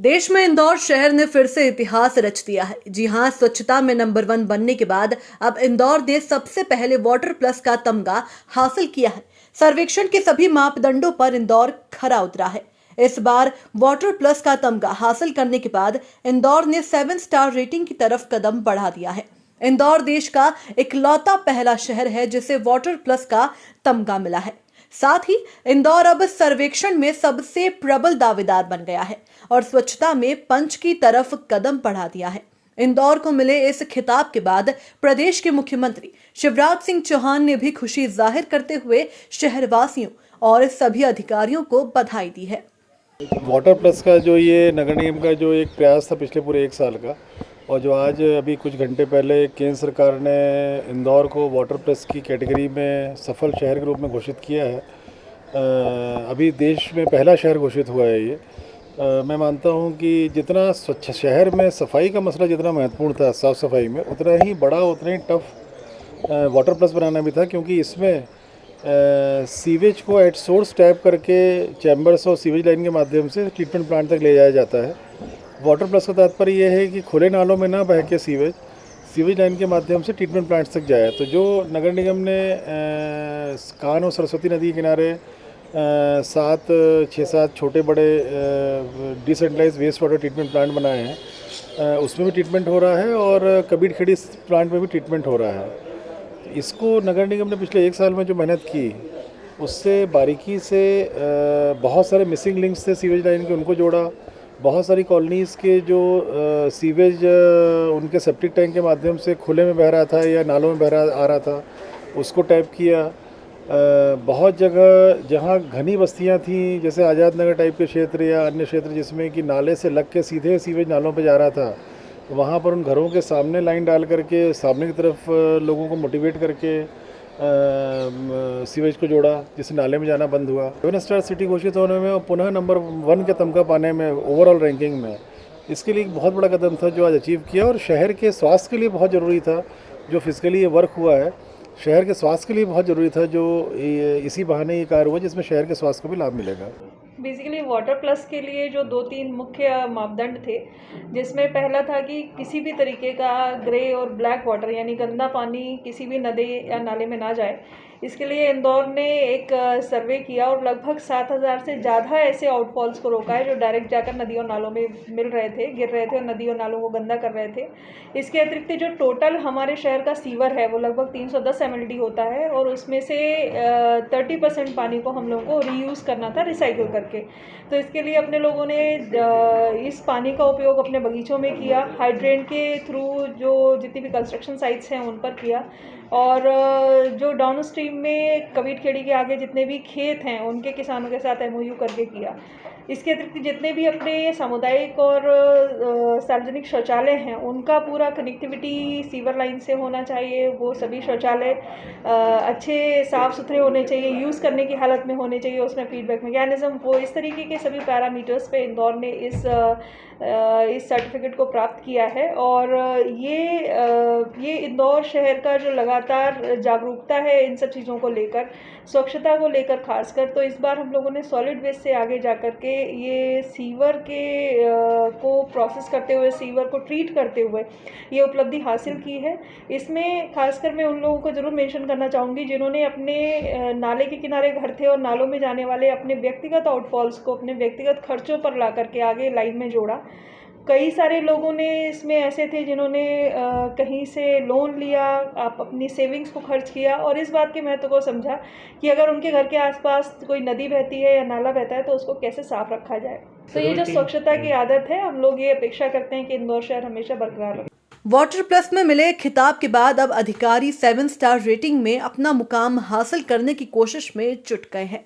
देश में इंदौर शहर ने फिर से इतिहास रच दिया है। जी हां, स्वच्छता में नंबर 1 बनने के बाद अब इंदौर ने सबसे पहले वाटर प्लस का तमगा हासिल किया है। सर्वेक्षण के सभी मापदंडों पर इंदौर खरा उतरा है। इस बार वाटर प्लस का तमगा हासिल करने के बाद इंदौर ने 7 स्टार रेटिंग की तरफ कदम बढ़ा दिया है। इंदौर देश का इकलौता पहला शहर है जिसे वाटर प्लस का तमगा मिला है। साथ ही इंदौर अब सर्वेक्षण में सबसे प्रबल दावेदार बन गया है और स्वच्छता में पंच की तरफ कदम बढ़ा दिया है। इंदौर को मिले इस खिताब के बाद प्रदेश के मुख्यमंत्री शिवराज सिंह चौहान ने भी खुशी जाहिर करते हुए शहरवासियों और सभी अधिकारियों को बधाई दी है। वाटर प्लस का जो ये नगर निगम का जो एक प्रयास था पिछले पूरे 1 साल का, और जो आज अभी कुछ घंटे पहले केंद्र सरकार ने इंदौर को वाटर प्लस की कैटेगरी में सफल शहर के रूप में घोषित किया है। अभी देश में पहला शहर घोषित हुआ है ये। मैं मानता हूँ कि जितना स्वच्छ शहर में सफाई का मसला जितना महत्वपूर्ण था साफ़ सफाई में, उतना ही बड़ा उतना ही टफ वाटर प्लस बनाना भी था, क्योंकि इसमें सीवेज को एट सोर्स टैप करके चैम्बर्स और सीवेज लाइन के माध्यम से ट्रीटमेंट प्लांट तक ले जाया जाता है। वाटर प्लस का तात्पर्य यह है कि खुले नालों में ना बह के सीवेज लाइन के माध्यम से ट्रीटमेंट प्लांट्स तक जाए। तो जो नगर निगम ने कान और सरस्वती नदी के किनारे 6-7 छोटे बड़े decentralise waste water treatment plant बनाए हैं, उसमें भी ट्रीटमेंट हो रहा है और कबीर खेड़ी प्लांट में भी ट्रीटमेंट हो रहा है। इसको नगर निगम ने पिछले 1 साल में जो मेहनत की, उससे बारीकी से बहुत सारे मिसिंग लिंक्स थे सीवेज लाइन के, उनको जोड़ा। बहुत सारी कॉलोनीज़ के जो सीवेज उनके सेप्टिक टैंक के माध्यम से खुले में बह रहा था या नालों में आ रहा था, उसको टैप किया। बहुत जगह जहाँ घनी बस्तियाँ थीं, जैसे आज़ाद नगर टाइप के क्षेत्र या अन्य क्षेत्र जिसमें कि नाले से लग के सीधे सीवेज नालों पे जा रहा था, वहाँ पर उन घरों के सामने लाइन डाल करके सामने की तरफ लोगों को मोटिवेट करके सीवेज को जोड़ा, जिससे नाले में जाना बंद हुआ। 7 स्टार सिटी घोषित होने में और पुनः नंबर 1 के तमगा पाने में ओवरऑल रैंकिंग में, इसके लिए एक बहुत बड़ा कदम था जो आज अचीव किया। और शहर के स्वास्थ्य के लिए बहुत ज़रूरी था जो फिजिकली ये वर्क हुआ है, शहर के स्वास्थ्य के लिए बहुत ज़रूरी था जो इसी बहाने ये कार्य हुआ, जिसमें शहर के स्वास्थ्य को भी लाभ मिलेगा। बेसिकली वाटर प्लस के लिए जो 2-3 मुख्य मापदंड थे, जिसमें पहला था कि किसी भी तरीके का ग्रे और ब्लैक वाटर यानी गंदा पानी किसी भी नदी या नाले में ना जाए। इसके लिए इंदौर ने एक सर्वे किया और लगभग 7,000 से ज़्यादा ऐसे आउटफॉल्स को रोका है जो डायरेक्ट जाकर नदी और नालों में गिर रहे थे और नदी और नालों को गंदा कर रहे थे। इसके अतिरिक्त जो टोटल हमारे शहर का सीवर है वो लगभग 310 mld होता है और उसमें से 30% पानी को हम लोगों को रीयूज़ करना था रिसाइकिल करके। तो इसके लिए अपने लोगों ने इस पानी का उपयोग अपने बगीचों में किया, हाइड्रेंट के थ्रू जो जितनी भी कंस्ट्रक्शन साइट्स हैं उन पर किया, और जो डाउन स्ट्रीम में कबीर खेड़ी के आगे जितने भी खेत हैं उनके किसानों के साथ MOU करके किया। इसके अतिरिक्त जितने भी अपने सामुदायिक और सार्वजनिक शौचालय हैं उनका पूरा कनेक्टिविटी सीवर लाइन से होना चाहिए। वो सभी शौचालय अच्छे साफ़ सुथरे होने चाहिए, यूज़ करने की हालत में होने चाहिए, उसमें फीडबैक मैकेनिज़्म, वो इस तरीके के सभी पैरामीटर्स पे इंदौर ने इस सर्टिफिकेट को प्राप्त किया है। और ये इंदौर शहर का जो लगातार जागरूकता है इन सब चीज़ों को लेकर, स्वच्छता को लेकर खासकर, तो इस बार हम लोगों ने सॉलिड वेस्ट से आगे जाकर के ये सीवर को प्रोसेस करते हुए, सीवर को ट्रीट करते हुए ये उपलब्धि हासिल की है। इसमें खासकर मैं उन लोगों को ज़रूर मेंशन करना चाहूँगी जिन्होंने अपने नाले के किनारे घर थे और नालों में जाने वाले अपने व्यक्तिगत आउटफॉल्स को अपने व्यक्तिगत खर्चों पर ला करके आगे लाइन में जोड़ा। कई सारे लोगों ने इसमें ऐसे थे जिन्होंने कहीं से लोन लिया, आप अपनी सेविंग्स को खर्च किया और इस बात के महत्व को समझा कि अगर उनके घर के आसपास कोई नदी बहती है या नाला बहता है तो उसको कैसे साफ रखा जाए। तो ये जो स्वच्छता की आदत है, हम लोग ये अपेक्षा करते हैं कि इंदौर शहर हमेशा बरकरार रहे। वाटर प्लस में मिले खिताब के बाद अब अधिकारी 7 स्टार रेटिंग में अपना मुकाम हासिल करने की कोशिश में जुट गए हैं।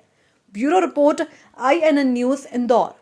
Bureau report, INN news, Indore.